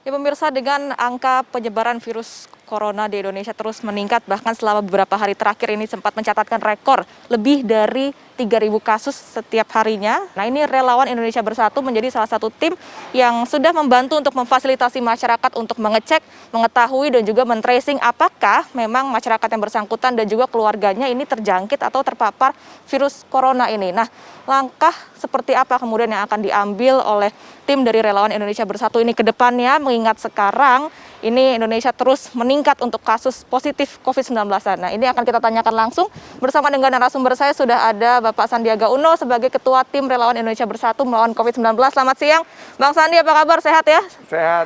Ya pemirsa, dengan angka penyebaran virus corona di Indonesia terus meningkat, bahkan selama beberapa hari terakhir ini sempat mencatatkan rekor lebih dari 3.000 kasus setiap harinya. Nah, ini Relawan Indonesia Bersatu menjadi salah satu tim yang sudah membantu untuk memfasilitasi masyarakat untuk mengecek, mengetahui dan juga men-tracing apakah memang masyarakat yang bersangkutan dan juga keluarganya ini terjangkit atau terpapar virus corona ini. Nah, langkah seperti apa kemudian yang akan diambil oleh tim dari Relawan Indonesia Bersatu ini ke depannya, mengingat sekarang ini Indonesia terus meningkat untuk kasus positif COVID-19. Nah, ini akan kita tanyakan langsung bersama dengan narasumber saya. Sudah ada Bapak Sandiaga Uno sebagai Ketua Tim Relawan Indonesia Bersatu melawan COVID-19. Selamat siang, Bang Sandi, apa kabar? Sehat ya?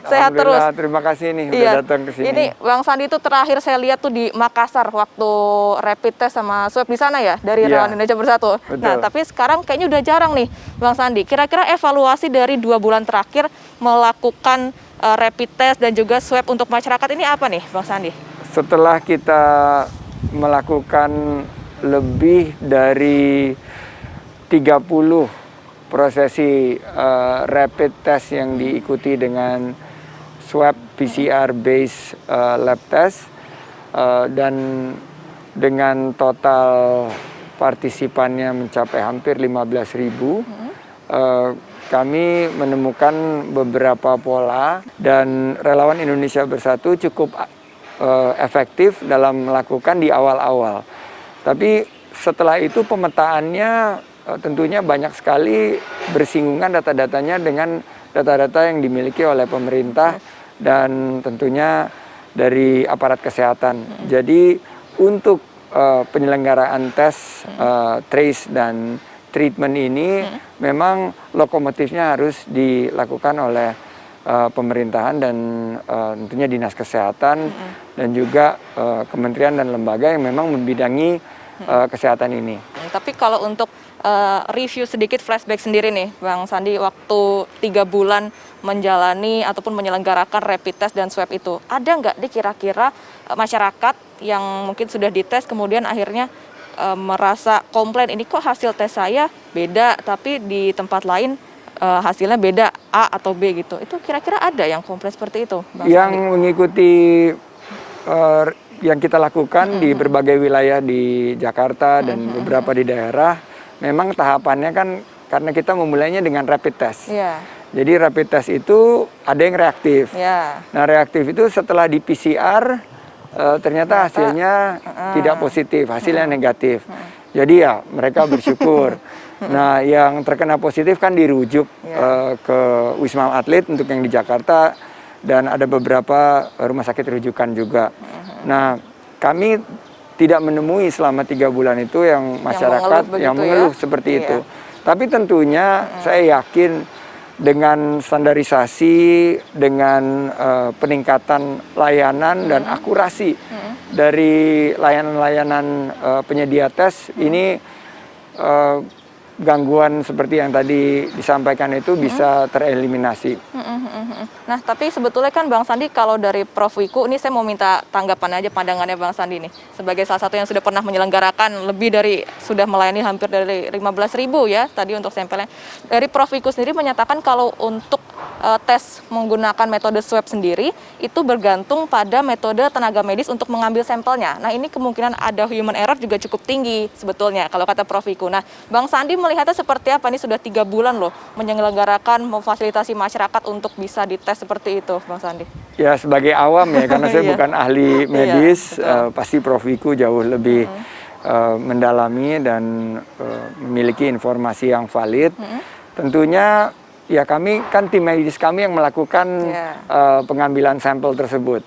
Sehat terus. Terima kasih nih Iya. udah datang ke sini. Ini Bang Sandi itu terakhir saya lihat tuh di Makassar waktu rapid test sama swab di sana ya, dari Relawan Indonesia Bersatu. Betul. Nah, tapi sekarang kayaknya udah jarang nih, Bang Sandi. Kira-kira evaluasi dari 2 bulan terakhir melakukan rapid test dan juga swab untuk masyarakat ini apa nih, Bang Sandi? Setelah kita melakukan lebih dari 30 prosesi rapid test yang diikuti dengan swab PCR based lab test dan dengan total partisipannya mencapai hampir 15.000, kami menemukan beberapa pola dan Relawan Indonesia Bersatu cukup efektif dalam melakukan di awal-awal. Tapi setelah itu pemetaannya tentunya banyak sekali bersinggungan data-datanya dengan data-data yang dimiliki oleh pemerintah dan tentunya dari aparat kesehatan. Jadi untuk penyelenggaraan tes, trace dan treatment ini memang lokomotifnya harus dilakukan oleh pemerintahan dan tentunya dinas kesehatan dan juga kementerian dan lembaga yang memang membidangi kesehatan ini. Tapi kalau untuk review sedikit flashback sendiri nih, Bang Sandi, waktu 3 bulan menjalani ataupun menyelenggarakan rapid test dan swab itu, ada nggak nih kira-kira masyarakat yang mungkin sudah dites kemudian akhirnya merasa komplain, ini kok hasil tes saya beda tapi di tempat lain hasilnya beda A atau B gitu. Itu kira-kira ada yang komplain seperti itu, Bang yang Sandi? mengikuti yang kita lakukan di berbagai wilayah di Jakarta dan beberapa di daerah, memang tahapannya kan karena kita memulainya dengan rapid test. Yeah. Jadi rapid test itu ada yang reaktif. Yeah. Nah, reaktif itu setelah di PCR ternyata hasilnya tidak positif, hasilnya negatif. Jadi ya mereka bersyukur. Nah, yang terkena positif kan dirujuk ke Wisma Atlet untuk yang di Jakarta dan ada beberapa rumah sakit rujukan juga. Nah, kami tidak menemui selama 3 bulan itu yang masyarakat yang mengeluh seperti itu. Tapi tentunya saya yakin dengan standarisasi, dengan peningkatan layanan dan akurasi dari layanan-layanan penyedia tes ini, gangguan seperti yang tadi disampaikan itu bisa tereliminasi. Nah, tapi sebetulnya kan Bang Sandi, kalau dari Prof Wiku, ini saya mau minta tanggapan aja, pandangannya Bang Sandi nih. Sebagai salah satu yang sudah pernah menyelenggarakan lebih dari, sudah melayani hampir dari 15.000 ya, tadi untuk sampelnya. Dari Prof Wiku sendiri menyatakan kalau untuk tes menggunakan metode swab sendiri, itu bergantung pada metode tenaga medis untuk mengambil sampelnya. Nah, ini kemungkinan ada human error juga cukup tinggi sebetulnya, kalau kata Prof Wiku. Nah, Bang Sandi melihatnya seperti apa? Ini sudah 3 bulan loh menyelenggarakan, memfasilitasi masyarakat untuk bisa dites seperti itu, Bang Sandi. Ya, sebagai awam ya, karena saya bukan ahli medis, pasti Prof Wiku jauh lebih mendalami dan memiliki informasi yang valid. Tentunya ya kami kan tim medis kami yang melakukan pengambilan sampel tersebut.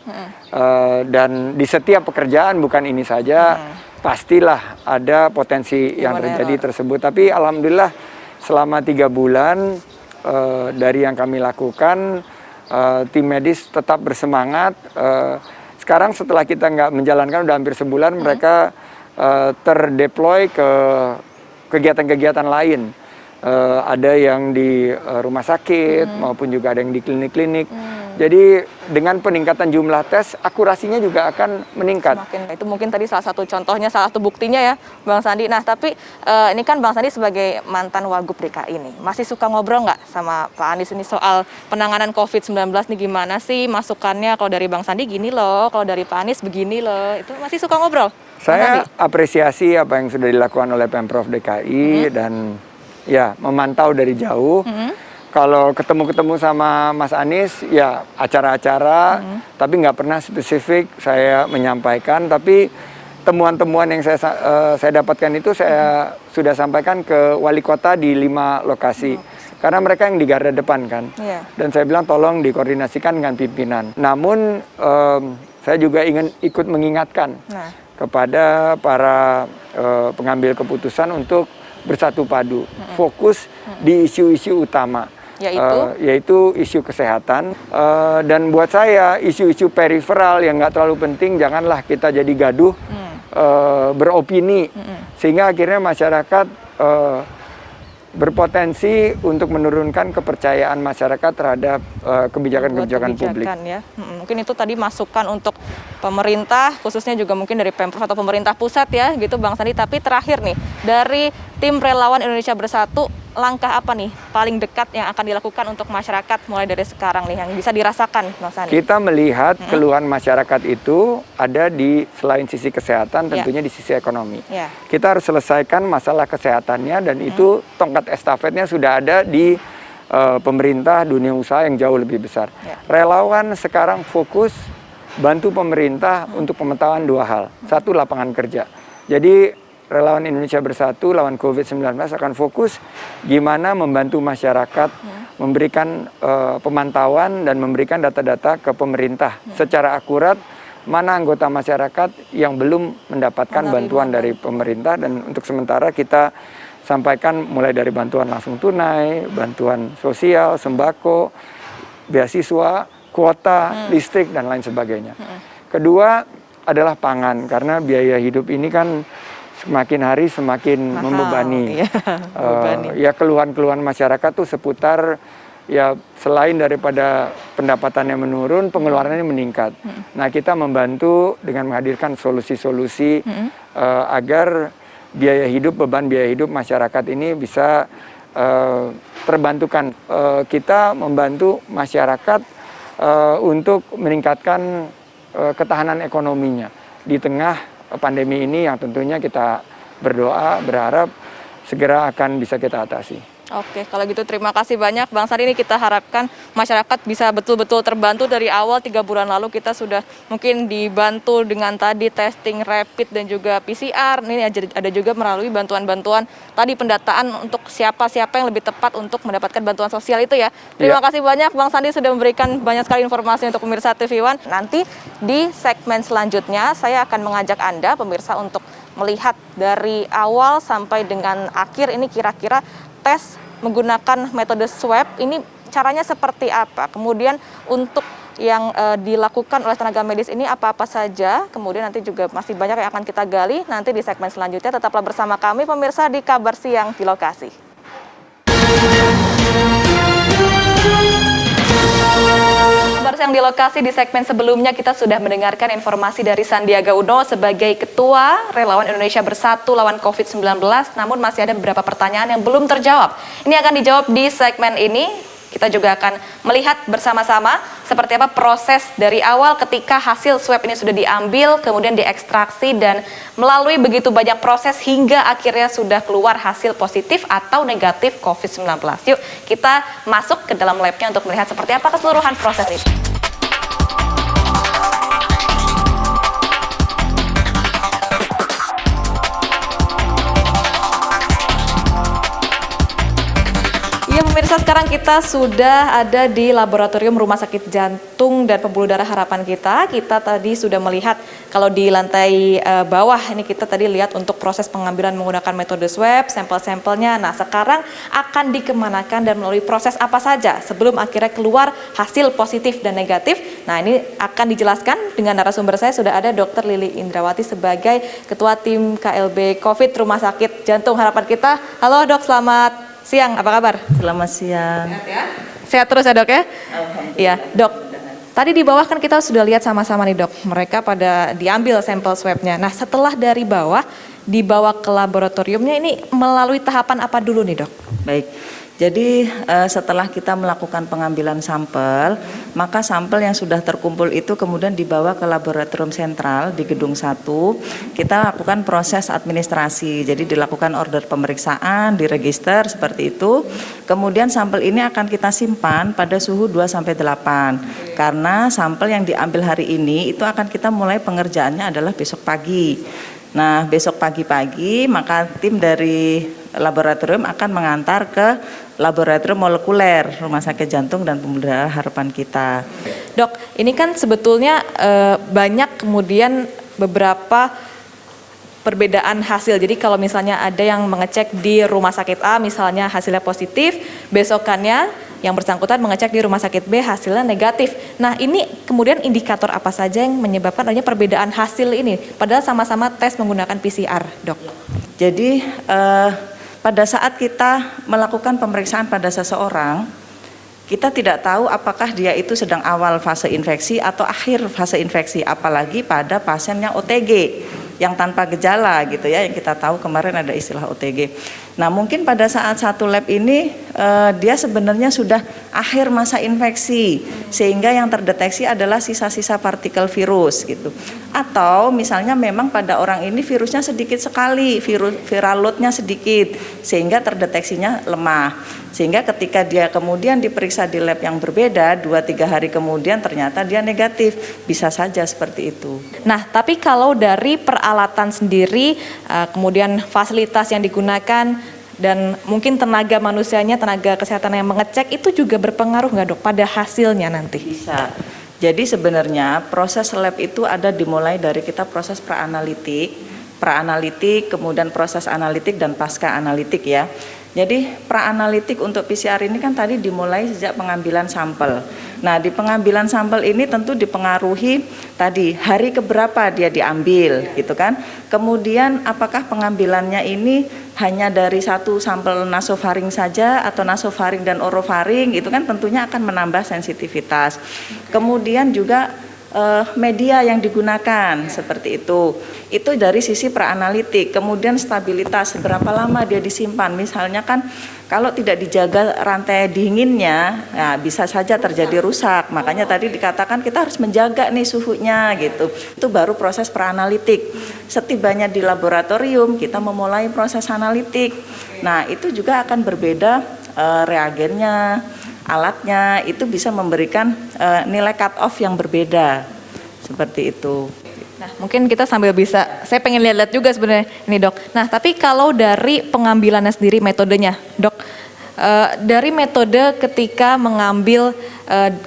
Dan di setiap pekerjaan, bukan ini saja, pastilah ada potensi yang terjadi tersebut. Tapi alhamdulillah selama 3 bulan dari yang kami lakukan, tim medis tetap bersemangat. Sekarang setelah kita nggak menjalankan udah hampir sebulan, mereka terdeploy ke kegiatan-kegiatan lain. Ada yang di rumah sakit maupun juga ada yang di klinik-klinik. Jadi dengan peningkatan jumlah tes, akurasinya juga akan meningkat. Itu mungkin tadi salah satu contohnya, salah satu buktinya ya, Bang Sandi. Nah, tapi ini kan Bang Sandi sebagai mantan Wagub DKI nih, masih suka ngobrol nggak sama Pak Anies ini soal penanganan COVID-19 nih, gimana sih masukannya? Kalau dari Bang Sandi gini loh, kalau dari Pak Anies begini loh. Itu masih suka ngobrol? Saya apresiasi apa yang sudah dilakukan oleh Pemprov DKI dan ya memantau dari jauh. Kalau ketemu-ketemu sama Mas Anies, ya acara-acara, tapi nggak pernah spesifik saya menyampaikan. Tapi temuan-temuan yang saya dapatkan itu saya sudah sampaikan ke wali kota di 5 lokasi. Karena mereka yang di garda depan kan. Dan saya bilang tolong dikoordinasikan dengan pimpinan. Namun saya juga ingin ikut mengingatkan kepada para pengambil keputusan untuk bersatu padu, fokus di isu-isu utama. Yaitu isu kesehatan, dan buat saya isu-isu periferal yang nggak terlalu penting janganlah kita jadi gaduh beropini sehingga akhirnya masyarakat berpotensi untuk menurunkan kepercayaan masyarakat terhadap kebijakan-kebijakan publik. Ya. Mungkin itu tadi masukan untuk pemerintah, khususnya juga mungkin dari Pemprov atau pemerintah pusat ya, gitu Bang Sandi. Tapi terakhir nih, dari tim Relawan Indonesia Bersatu, langkah apa nih paling dekat yang akan dilakukan untuk masyarakat mulai dari sekarang nih, yang bisa dirasakan Bang Sandi? Kita melihat keluhan masyarakat itu ada di selain sisi kesehatan, tentunya di sisi ekonomi. Kita harus selesaikan masalah kesehatannya dan itu tongkat estafetnya sudah ada di pemerintah, dunia usaha yang jauh lebih besar. Relawan sekarang fokus bantu pemerintah untuk pemetaan 2 hal. 1, lapangan kerja. Jadi Relawan Indonesia Bersatu lawan COVID-19 akan fokus gimana membantu masyarakat, memberikan pemantauan dan memberikan data-data ke pemerintah secara akurat, mana anggota masyarakat yang belum mendapatkan bantuan dari pemerintah, dan untuk sementara kita sampaikan mulai dari bantuan langsung tunai, bantuan sosial, sembako, beasiswa, kuota, listrik, dan lain sebagainya. Kedua adalah pangan, karena biaya hidup ini kan semakin hari semakin membebani. Ya keluhan-keluhan masyarakat tuh seputar ya selain daripada pendapatannya menurun, pengeluarannya meningkat. Nah, kita membantu dengan menghadirkan solusi-solusi agar beban biaya hidup masyarakat ini bisa terbantukan. Kita membantu masyarakat untuk meningkatkan ketahanan ekonominya di tengah pandemi ini yang tentunya kita berharap segera akan bisa kita atasi. Oke, kalau gitu terima kasih banyak Bang Sandi. Ini kita harapkan masyarakat bisa betul-betul terbantu. Dari awal 3 bulan lalu kita sudah mungkin dibantu dengan tadi testing rapid dan juga PCR. Ini ada juga melalui bantuan-bantuan tadi, pendataan untuk siapa-siapa yang lebih tepat untuk mendapatkan bantuan sosial itu ya. Terima kasih banyak Bang Sandi sudah memberikan banyak sekali informasi untuk pemirsa TV One. Nanti di segmen selanjutnya saya akan mengajak Anda pemirsa untuk melihat dari awal sampai dengan akhir ini kira-kira tes menggunakan metode swab ini caranya seperti apa. Kemudian untuk yang dilakukan oleh tenaga medis ini apa-apa saja. Kemudian nanti juga masih banyak yang akan kita gali nanti di segmen selanjutnya. Tetaplah bersama kami pemirsa di Kabar Siang di Lokasi. Yang di lokasi di segmen sebelumnya kita sudah mendengarkan informasi dari Sandiaga Uno sebagai Ketua Relawan Indonesia Bersatu lawan COVID-19, namun masih ada beberapa pertanyaan yang belum terjawab. Ini akan dijawab di segmen ini. Kita juga akan melihat bersama-sama seperti apa proses dari awal ketika hasil swab ini sudah diambil, kemudian diekstraksi dan melalui begitu banyak proses hingga akhirnya sudah keluar hasil positif atau negatif COVID-19. Yuk kita masuk ke dalam labnya untuk melihat seperti apa keseluruhan proses ini. Pemirsa, sekarang kita sudah ada di Laboratorium Rumah Sakit Jantung dan Pembuluh Darah Harapan kita. Kita tadi sudah melihat kalau di lantai bawah ini kita tadi lihat untuk proses pengambilan menggunakan metode swab, sampel-sampelnya. Nah, sekarang akan dikemanakan dan melalui proses apa saja sebelum akhirnya keluar hasil positif dan negatif. Nah, ini akan dijelaskan dengan narasumber saya sudah ada Dr. Lili Indrawati sebagai Ketua Tim KLB COVID Rumah Sakit Jantung Harapan kita. Halo Dok, selamat siang, apa kabar? Selamat siang. Sehat ya? Sehat terus ya Dok ya? Alhamdulillah. Iya Dok, tadi di bawah kan kita sudah lihat sama-sama nih dok, mereka pada diambil sampel swabnya. Nah setelah dari bawah dibawa ke laboratoriumnya ini melalui tahapan apa dulu nih dok? Baik, jadi setelah kita melakukan pengambilan sampel, maka sampel yang sudah terkumpul itu kemudian dibawa ke laboratorium sentral di gedung 1. Kita lakukan proses administrasi, jadi dilakukan order pemeriksaan, diregister seperti itu. Kemudian sampel ini akan kita simpan pada suhu 2-8, karena sampel yang diambil hari ini itu akan kita mulai pengerjaannya adalah besok pagi. Nah, besok pagi-pagi maka tim dari laboratorium akan mengantar ke laboratorium molekuler Rumah Sakit Jantung dan Pembuluh Darah Harapan kita. Dok, ini kan sebetulnya banyak kemudian beberapa perbedaan hasil. Jadi kalau misalnya ada yang mengecek di rumah sakit A misalnya hasilnya positif, besokannya yang bersangkutan mengecek di rumah sakit B hasilnya negatif. Nah ini kemudian indikator apa saja yang menyebabkan adanya perbedaan hasil ini? Padahal sama-sama tes menggunakan PCR, dok. Jadi pada saat kita melakukan pemeriksaan pada seseorang, kita tidak tahu apakah dia itu sedang awal fase infeksi atau akhir fase infeksi, apalagi pada pasien yang OTG yang tanpa gejala gitu ya, yang kita tahu kemarin ada istilah OTG. Nah mungkin pada saat satu lab ini dia sebenarnya sudah akhir masa infeksi, sehingga yang terdeteksi adalah sisa-sisa partikel virus gitu. Atau misalnya memang pada orang ini virusnya sedikit sekali, viral loadnya sedikit, sehingga terdeteksinya lemah. Sehingga ketika dia kemudian diperiksa di lab yang berbeda, 2-3 hari kemudian ternyata dia negatif, bisa saja seperti itu. Nah, tapi kalau dari peralatan sendiri, kemudian fasilitas yang digunakan, dan mungkin tenaga manusianya, tenaga kesehatan yang mengecek, itu juga berpengaruh nggak dok pada hasilnya nanti? Bisa. Jadi sebenarnya proses lab itu ada dimulai dari kita proses pra-analitik, kemudian proses analitik dan pasca analitik ya. Jadi pra-analitik untuk PCR ini kan tadi dimulai sejak pengambilan sampel. Nah di pengambilan sampel ini tentu dipengaruhi tadi hari keberapa dia diambil gitu kan. Kemudian apakah pengambilannya ini hanya dari satu sampel nasofaring saja atau nasofaring dan orofaring, itu kan tentunya akan menambah sensitivitas. Kemudian juga media yang digunakan seperti itu dari sisi pra-analitik. Kemudian stabilitas, seberapa lama dia disimpan, misalnya kan kalau tidak dijaga rantai dinginnya, ya bisa saja terjadi rusak. Makanya tadi dikatakan kita harus menjaga nih suhunya gitu. Itu baru proses pra-analitik. Setibanya di laboratorium kita memulai proses analitik. Nah itu juga akan berbeda reagennya, alatnya, itu bisa memberikan nilai cut off yang berbeda seperti itu. Nah mungkin kita sambil bisa, saya pengen lihat-lihat juga sebenarnya ini dok. Nah tapi kalau dari pengambilannya sendiri metodenya dok, dari metode ketika mengambil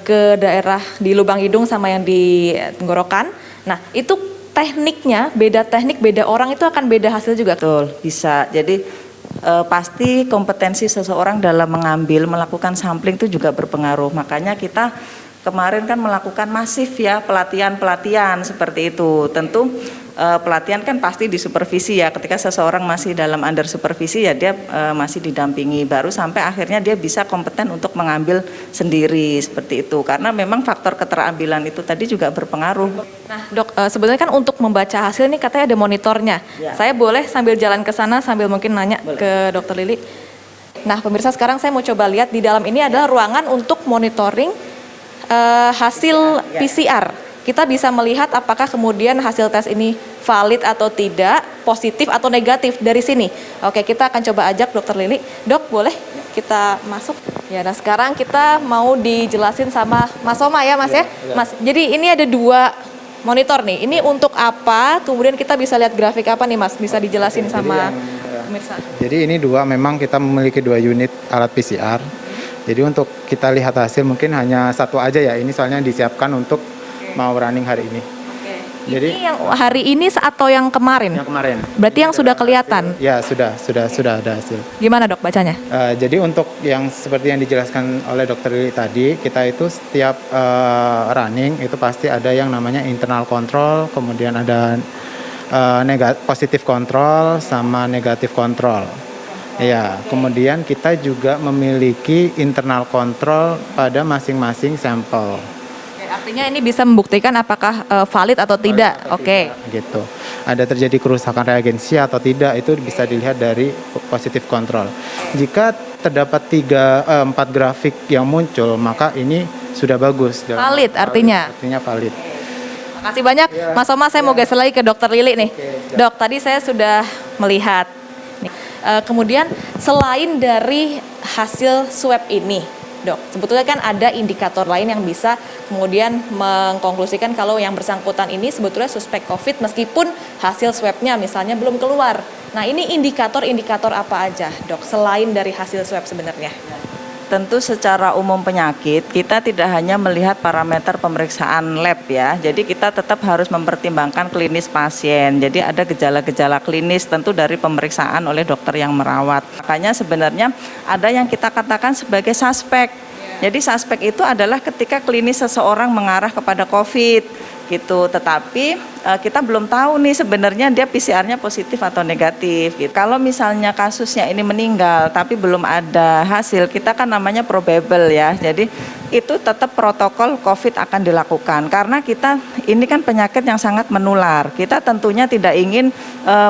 ke daerah di lubang hidung sama yang di tenggorokan, nah itu tekniknya beda, teknik beda orang itu akan beda hasil juga. Betul, bisa. Jadi pasti kompetensi seseorang dalam melakukan sampling itu juga berpengaruh. Makanya kita kemarin kan melakukan masif ya pelatihan seperti itu. Tentu pelatihan kan pasti disupervisi ya. Ketika seseorang masih dalam under supervisi ya dia masih didampingi, baru sampai akhirnya dia bisa kompeten untuk mengambil sendiri seperti itu. Karena memang faktor keterampilan itu tadi juga berpengaruh. Nah dok, sebenarnya kan untuk membaca hasil ini katanya ada monitornya. Ya. Saya boleh sambil jalan ke sana sambil mungkin nanya ke dokter Lili. Nah pemirsa, sekarang saya mau coba lihat di dalam ini adalah ruangan untuk monitoring hasil PCR. Kita bisa melihat apakah kemudian hasil tes ini valid atau tidak, positif atau negatif dari sini. Oke, kita akan coba ajak dokter Lili. Dok, boleh kita masuk? Ya, nah sekarang kita mau dijelasin sama Mas Soma ya Mas ya. Mas, jadi ini ada 2 monitor nih. Ini untuk apa? Kemudian kita bisa lihat grafik apa nih Mas? Bisa dijelasin sama pemirsa. Jadi ini memang kita memiliki 2 unit alat PCR. Jadi untuk kita lihat hasil mungkin hanya satu aja ya. Ini soalnya disiapkan untuk mau running hari ini. Jadi ini yang hari ini atau yang kemarin? Yang kemarin. Berarti yang sudah kelihatan? Ya sudah ada hasil. Gimana dok bacanya? Jadi untuk yang seperti yang dijelaskan oleh dokter Lili tadi, kita itu setiap running itu pasti ada yang namanya internal control, kemudian ada positif control sama negatif control. Ya, kemudian kita juga memiliki internal control pada masing-masing sampel. Artinya ini bisa membuktikan apakah valid atau tidak. Oke. Gitu. Ada terjadi kerusakan reagensi atau tidak, itu bisa dilihat dari positif kontrol. Jika terdapat 4 grafik yang muncul, maka ini sudah bagus. Valid artinya. Artinya valid. Makasih banyak, Mas Soma. Saya mau geser lagi ke Dokter Lili nih. Dok, tadi saya sudah melihat. Nih. Kemudian selain dari hasil swab ini, Dok, sebetulnya kan ada indikator lain yang bisa kemudian mengkonklusikan kalau yang bersangkutan ini sebetulnya suspek COVID meskipun hasil swabnya misalnya belum keluar. Nah, ini indikator-indikator apa aja, Dok, selain dari hasil swab sebenarnya? Tentu secara umum penyakit kita tidak hanya melihat parameter pemeriksaan lab ya. Jadi kita tetap harus mempertimbangkan klinis pasien. Jadi ada gejala-gejala klinis tentu dari pemeriksaan oleh dokter yang merawat. Makanya sebenarnya ada yang kita katakan sebagai suspek. Jadi suspek itu adalah ketika klinis seseorang mengarah kepada COVID gitu, tetapi kita belum tahu nih sebenarnya dia PCR-nya positif atau negatif gitu. Kalau misalnya kasusnya ini meninggal tapi belum ada hasil, kita kan namanya probable ya. Jadi itu tetap protokol COVID akan dilakukan karena kita ini kan penyakit yang sangat menular. Kita tentunya tidak ingin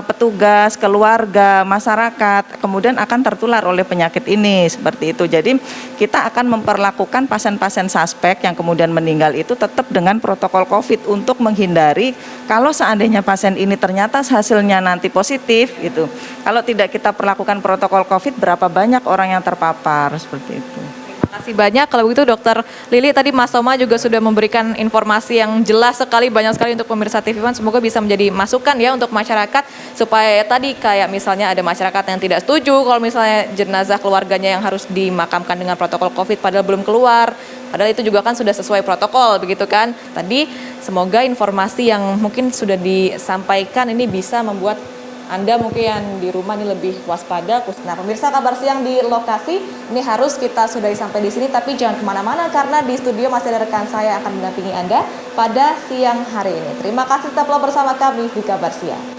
petugas, keluarga, masyarakat kemudian akan tertular oleh penyakit ini seperti itu. Jadi kita akan memperlakukan pasien-pasien suspek yang kemudian meninggal itu tetap dengan protokol COVID untuk menghindari kalau seandainya pasien ini ternyata hasilnya nanti positif gitu. Kalau tidak kita perlakukan protokol COVID, berapa banyak orang yang terpapar seperti itu. Terima kasih banyak. Kalau begitu Dokter Lili, tadi Mas Soma juga sudah memberikan informasi yang jelas sekali, banyak sekali untuk pemirsa TV One. Semoga bisa menjadi masukan ya untuk masyarakat supaya tadi kayak misalnya ada masyarakat yang tidak setuju kalau misalnya jenazah keluarganya yang harus dimakamkan dengan protokol COVID padahal belum keluar. Padahal itu juga kan sudah sesuai protokol begitu kan. Tadi semoga informasi yang mungkin sudah disampaikan ini bisa membuat Anda mungkin yang di rumah ini lebih waspada. Nah, pemirsa Kabar Siang di lokasi ini harus kita sudahi sampai di sini, tapi jangan kemana-mana karena di studio masih ada rekan saya yang akan mendampingi Anda pada siang hari ini. Terima kasih, tetaplah bersama kami di Kabar Siang.